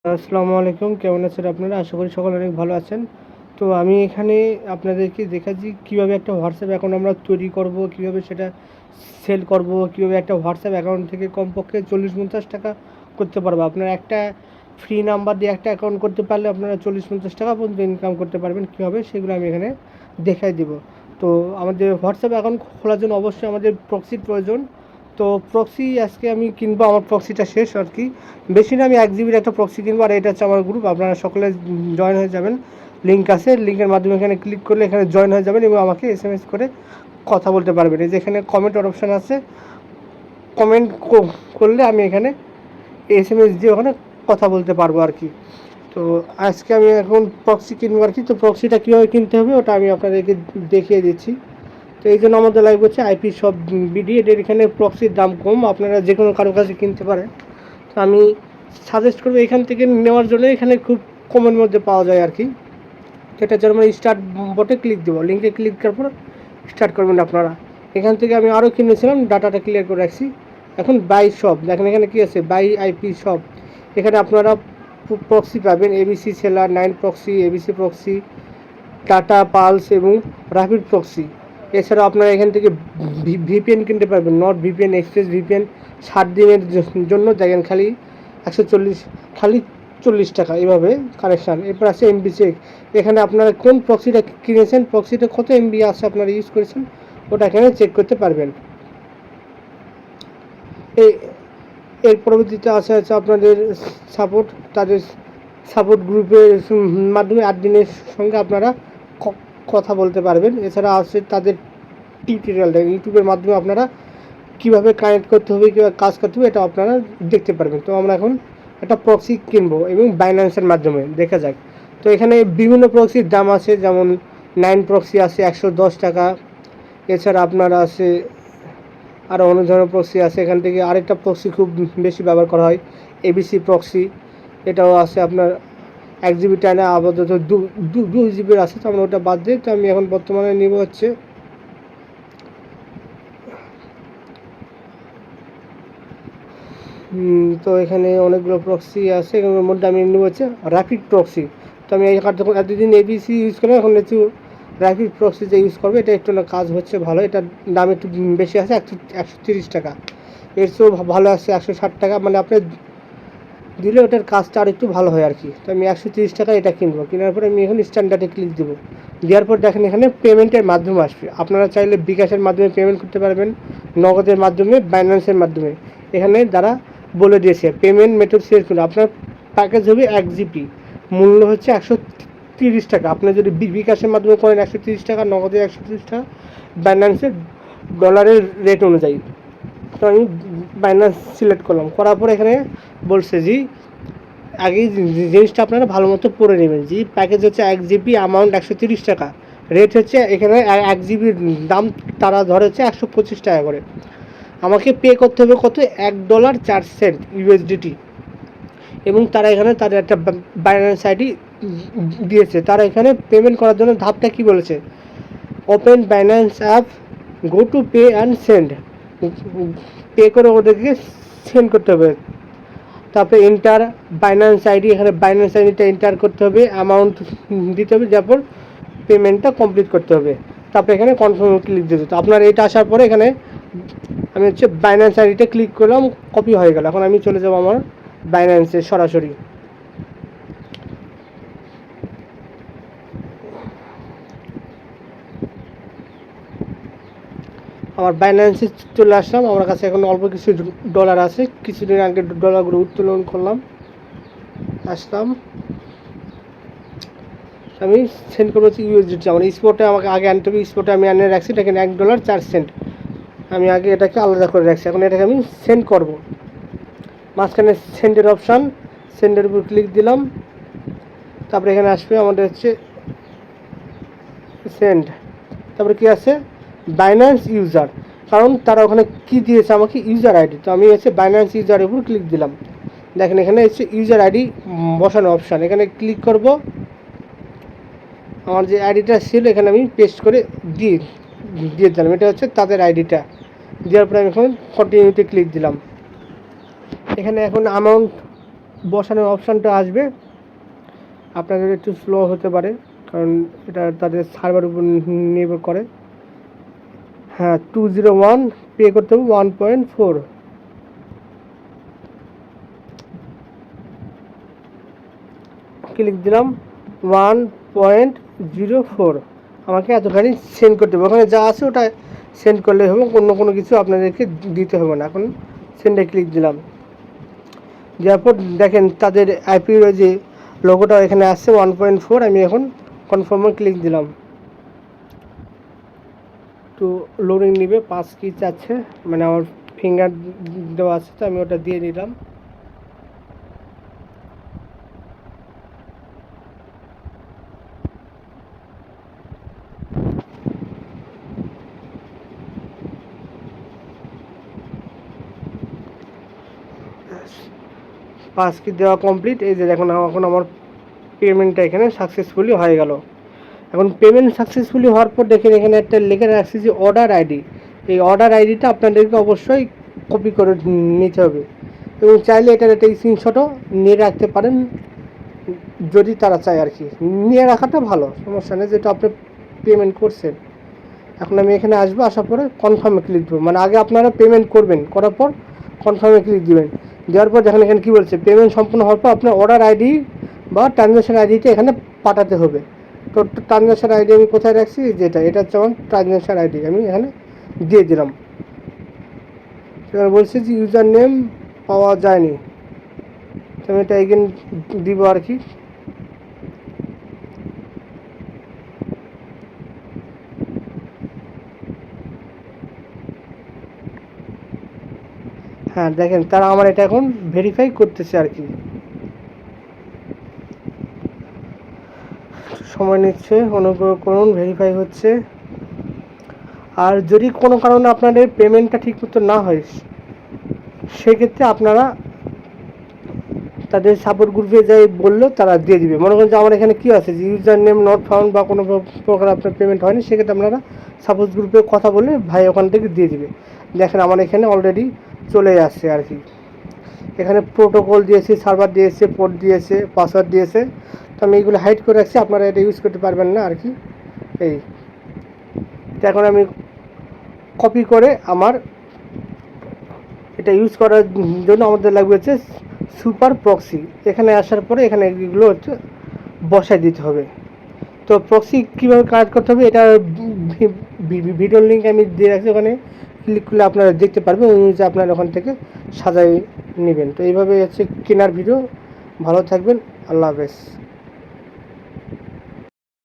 আসসালামু আলাইকুম, কেমন আছেন আপনারা? আশা করি সকলে অনেক ভালো আছেন। তো আমি এখানে আপনাদেরকে দেখাচ্ছি কীভাবে একটা হোয়াটসঅ্যাপ অ্যাকাউন্ট আমরা তৈরি করব, কীভাবে সেটা সেল করব, কীভাবে একটা হোয়াটসঅ্যাপ অ্যাকাউন্ট থেকে কমপক্ষে 40-50 টাকা করতে পারবো। আপনারা একটা ফ্রি নাম্বার দিয়ে একটা অ্যাকাউন্ট করতে পারলে আপনারা 40-50 টাকা পর্যন্ত ইনকাম করতে পারবেন। কীভাবে সেগুলো আমি এখানে দেখাই দিব। তো আমাদের হোয়াটসঅ্যাপ অ্যাকাউন্ট খোলার জন্য অবশ্যই আমাদের প্রক্সির প্রয়োজন। তো প্রক্সি আজকে আমি কিনবো, আমার প্রক্সিটা শেষ আর কি। বেশি না, আমি 1 জিবির একটা প্রক্সি কিনবো। আর এটা হচ্ছে আমার গ্রুপ, আপনারা সকলে জয়েন হয়ে যাবেন। লিঙ্ক আছে, লিঙ্কের মাধ্যমে এখানে ক্লিক করলে এখানে জয়েন হয়ে যাবেন এবং আমাকে SMS করে কথা বলতে পারবেন। এই যে এখানে কমেন্টের অপশান আছে, কমেন্ট করলে আমি এখানে SMS দিয়ে ওখানে কথা বলতে পারবো আর কি। তো আজকে আমি এখন প্রক্সি কিনবো আর কি। তো প্রক্সিটা কীভাবে কিনতে হবে ওটা আমি আপনাদেরকে দেখিয়ে দিচ্ছি। তো এই জন্য আমাদের লাগবে হচ্ছে IP শপ BD। এদের এখানে প্রক্সির দাম কম, আপনারা যে কোনো কারো কাছে কিনতে পারেন। তো আমি সাজেস্ট করবো এখান থেকে নেওয়ার জন্য, এখানে খুব কমের মধ্যে পাওয়া যায় আর কি। এটার জন্য আমরা স্টার্ট বটে ক্লিক দেবো, লিঙ্কে ক্লিক করার পর স্টার্ট করবেন আপনারা। এখান থেকে আমি আরও কিনেছিলাম, ডাটাটা ক্লিয়ার করে রাখছি। এখন বাই শপ দেখেন, এখানে কী আছে, বাই IP শপ। এখানে আপনারা প্রক্সি পাবেন, ABC seller, 9 proxy, ABC proxy, tata pulse এবং র্যাপিড প্রক্সি। এছাড়াও আপনারা এখান থেকে VPN কিনতে পারবেন, নট VPN, এক্সপ্রেস VPN। 7 দিনের জন্য দেখেন খালি 140, খালি 40 টাকা এভাবে কানেকশান। এরপর আছে MB চেক। এখানে আপনারা কোন প্রক্সিটা কিনেছেন, প্রক্সিটা কত MB আছে আপনারা ইউজ করেছেন, ওটা এখানে চেক করতে পারবেন। এর পরবর্তীতে আছে আপনাদের সাপোর্ট, তাদের সাপোর্ট গ্রুপের মাধ্যমে অ্যাডমিনের সঙ্গে আপনারা কথা বলতে পারবেন। এছাড়া আছে তাদের টিউটোরিয়াল, ইউটিউবের মাধ্যমে আপনারা কীভাবে কানেক্ট করতে হবে, কীভাবে কাজ করতে হবে, এটা আপনারা দেখতে পারবেন। তো আমরা এখন একটা প্রক্সি কিনবো এবং বাইন্যান্সের মাধ্যমে দেখা যাক। তো এখানে বিভিন্ন প্রক্সির দাম আছে, যেমন 9 প্রক্সি আছে 110 টাকা। এছাড়া আপনার আছে আরও অনেক ধরনের প্রক্সি আছে। এখান থেকে আরেকটা প্রক্সি খুব বেশি ব্যবহার করা হয়, ABC প্রক্সি। এটাও আছে আপনার 1 GB টাইনে, আপাতত 2 জিবির আছে। তো আমরা ওটা বাদ দিই। তো আমি এখন বর্তমানে নিব হচ্ছে তো এখানে অনেকগুলো প্রক্সি আছে, এগুলোর মধ্যে আমি নেব হচ্ছে র্যাপিড প্রক্সি। তো আমি এতদিন ABC ইউজ করলাম, এখন একটু র্যাপিড প্রক্সিতে ইউজ করবো। এটা একটু না কাজ হচ্ছে ভালো, এটার দাম একটু বেশি আছে, 130 টাকা। এর চেয়েও ভালো আছে 160 টাকা, মানে আপনি দিলে ওটার কাজটা আর একটু ভালো হয় আর কি। তো আমি 130 টাকা এটা কিনবো। কেনার পরে আমি এখন স্ট্যান্ডার্ডে ক্লিক দেবো। দেওয়ার পর দেখেন এখানে পেমেন্টের মাধ্যম আসবে। আপনারা চাইলে বিকাশের মাধ্যমে পেমেন্ট করতে পারবেন, নগদের মাধ্যমে, বাইন্যান্সের মাধ্যমে। এখানে যারা বলে দিয়েছে পেমেন্ট মেথড সিলেক্ট করুন। আপনার প্যাকেজ হবে 1 GB, মূল্য হচ্ছে 130 টাকা। আপনি যদি বিকাশের মাধ্যমে করেন 130 টাকা, নগদে 130 টাকা, বাইন্যান্সের ডলারের রেট অনুযায়ী। তো আমি বাইন্যান্স সিলেক্ট করলাম, করার পর এখানে বলছে যে আগেই জিনিসটা আপনারা ভালো মতো পড়ে নেবেন। যে প্যাকেজ হচ্ছে 1 GB, অ্যামাউন্ট 130 টাকা, রেট হচ্ছে এখানে 1 GBর দাম তারা ধরে হচ্ছে 125 টাকা করে। আমাকে পে করতে হবে কত, $1.04 USDT। এবং তারা এখানে তাদের একটা বাইন্যান্স ID দিয়েছে। তারা এখানে পেমেন্ট করার জন্য ধাপটা কি বলেছে, open Binance app, go to pay and send. Pay করে ওদেরকে সেন্ড করতে হবে। তারপরে এন্টার বাইন্যান্স ID, এখানে বাইন্যান্স আইডিটা এন্টার করতে হবে, অ্যামাউন্ট দিতে হবে, তারপর পেমেন্টটা কমপ্লিট করতে হবে। তারপরে এখানে কনফার্ম ক্লিক দিতে। তো আপনার এটা আসার পরে এখানে আমি হচ্ছে বাইন্যান্স আইডিটা ক্লিক করলাম, কপি হয়ে গেল। এখন আমি চলে যাব আমার বাইন্যান্সে সরাসরি। আমার বাইন্যান্সে চলে আসলাম। আমার কাছে এখন অল্প কিছু ডলার আছে, কিছুদিন আগে ডলারগুলো উত্তোলন করলাম, আসলাম। আমি সেন্ড করবো হচ্ছে USDT। আমার স্পটে আমাকে আগে আনতে হবে, স্পটে আমি আনিয়ে রাখছি, এখানে $1.04। আমি আগে এটাকে আলাদা করে রাখছি, এখন এটাকে আমি সেন্ড করব। মাঝখানে সেন্ডের অপশান, সেন্ডের উপর ক্লিক দিলাম। তারপরে এখানে আসবে আমাদের হচ্ছে সেন্ড। তারপরে কি আছে, বাইন্যান্স ইউজার, কারণ তারা ওখানে কি দিয়েছে আমাকে, ইউজার ID। তো আমি হচ্ছে বাইন্যান্স ইউজারের উপর ক্লিক দিলাম। দেখেন এখানে হচ্ছে ইউজার ID বসানো অপশান, এখানে ক্লিক করব। আমার যে আইডিটা ছিল এখানে আমি পেস্ট করে দিয়ে দিলাম। এটা হচ্ছে তাদের আইডিটা। দেওয়ার পরে আমি এখন কন্টিনিউতে ক্লিক দিলাম। এখানে এখন অ্যামাউন্ট বসানোর অপশানটা আসবে। আপনাদের একটু স্লো হতে পারে, কারণ এটা তাদের সার্ভার উপর নির্ভর করে। হ্যাঁ, 201 পে করতে হবে 1.4। ক্লিক দিলাম 1.04। আমাকে এতখানি সেন্ড করতে হবে, ওখানে যা আছে ওটা সেন্ড করলে হবে, অন্য কোনো কিছু আপনাদেরকে দিতে হবে না। এখন সেন্ডে ক্লিক দিলাম, দেওয়ার পর দেখেন তাদের আইপির যে লোগোটা এখানে আসছে 1.4। আমি এখন কনফার্মে ক্লিক দিলাম। তো লোডিং নিবে, 5 কি চাচ্ছে, মানে আমার ফিঙ্গার দেওয়া আছে, তো আমি ওটা দিয়ে নিলাম। পাস কি দেওয়া কমপ্লিট। এই যে দেখুন এখন আমার পেমেন্টটা এখানে সাকসেসফুলি হয়ে গেল। এখন পেমেন্ট সাকসেসফুলি হওয়ার পর দেখেন এখানে একটা লেখা রাখছে যে অর্ডার আইডি। এই অর্ডার আইডিটা আপনাদেরকে অবশ্যই কপি করে নিতে হবে, এবং চাইলে এটার একটা স্ক্রিনশটও নিয়ে রাখতে পারেন যদি তারা চায় আর কি। নিয়ে রাখাটা ভালো, সমস্যা নেই, যেটা আপনি পেমেন্ট করছেন। এখন আমি এখানে আসবো, আসার পরে কনফার্মে ক্লিক দেবো, মানে আগে আপনারা পেমেন্ট করবেন, করার পর কনফার্মে ক্লিক দিবেন। দেওয়ার পর দেখেন এখানে কী বলছে, পেমেন্ট সম্পূর্ণ হওয়ার পর আপনার অর্ডার আইডি বা ট্রানজ্যাকশন আইডিটা এখানে পাঠাতে হবে। তো ট্রানজ্যাকশন আইডি আমি কোথায় রাখছি, যেটা এটা হচ্ছে আমার ট্রানজ্যাকশন আইডি, আমি এখানে দিয়ে দিলাম। এবার বলছে যে ইউজার নেম পাওয়া যায়নি, তো আমি এটা এগেন দিব আর কি। হ্যাঁ দেখেন তারা আমার এটা এখন ভেরিফাই করতেছে আর কি, সময় নিচ্ছে, অনুগ্রহ করুন, ভেরিফাই হচ্ছে। আর যদি কোনো কারণে আপনাদের পেমেন্টটা ঠিকমতো না হয়, সেক্ষেত্রে আপনারা তাদের সাপোর্ট গ্রুপে যাই বললেও তারা দিয়ে দিবে। মনে করেন যে আমার এখানে কী আছে যে ইউজার নেম নট ফাউন্ড বা কোনো প্রকার আপনার পেমেন্ট হয়নি, সেক্ষেত্রে আপনারা সাপোর্ট গ্রুপে কথা বলে ভাই ওখান থেকে দিয়ে দিবে। দেখেন আমার এখানে অলরেডি চলে আসছে আর কি। এখানে প্রোটোকল দিয়েছে, সার্ভার দিয়েছে, পোর্ট দিয়েছে, পাসওয়ার্ড দিয়েছে, তো আমি এইগুলো হাইড করে রাখছি, আপনারা এটা ইউজ করতে পারবেন না আর কি। এই তো এখন আমি কপি করে আমার এটা ইউজ করার জন্য আমাদের লাগবে হচ্ছে সুপার প্রক্সি। এখানে আসার পরে এখানে এগুলো হচ্ছে বসাই দিতে হবে। তো প্রক্সি কীভাবে কানেক্ট করতে হবে, এটা ভিডিওর লিঙ্ক আমি দিয়ে রাখছি, ওখানে ক্লিক করলে আপনারা দেখতে পারবেন, ওই অনুযায়ী আপনারা ওখান থেকে সাজাই নেবেন। তো এইভাবে হচ্ছে কেনার ভিডিও। ভালো থাকবেন, আল্লাহ হাফেজ।